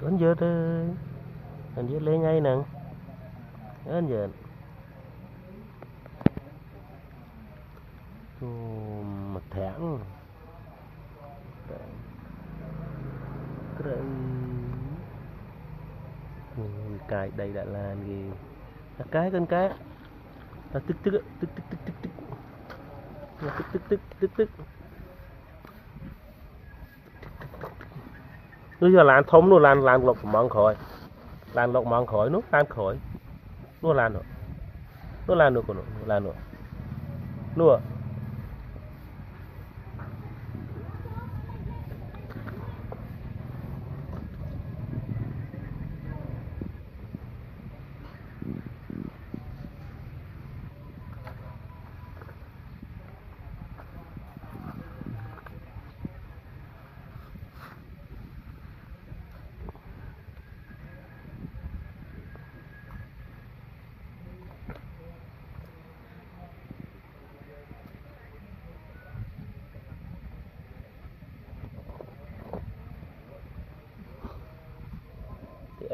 ấn giờ đây ấn giờ lên ngay nè ấn giờ mặt thẳng cái đây đã là gì cái con cái tức tức tức tức tức tức tức tức tức tức tức bây giờ lan thông luôn lan lộc mong khỏi lan lộc mong khỏi nó lan khỏi nó lan nữa nó lan nữa còn lan nữa nữa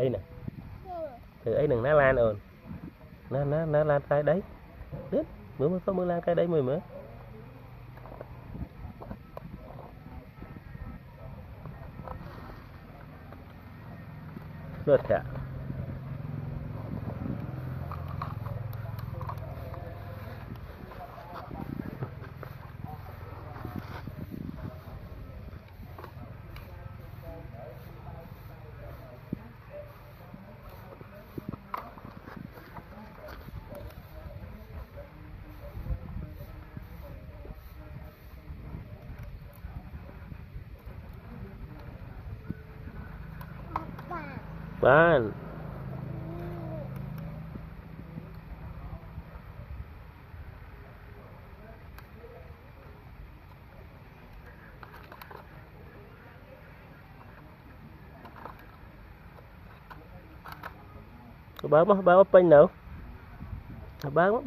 ấy nè từ ấy đừng ná lan ơn ná lan cái đấy biết mới có mưa lan cái đấy mới rất chả bạn bán pin nào bán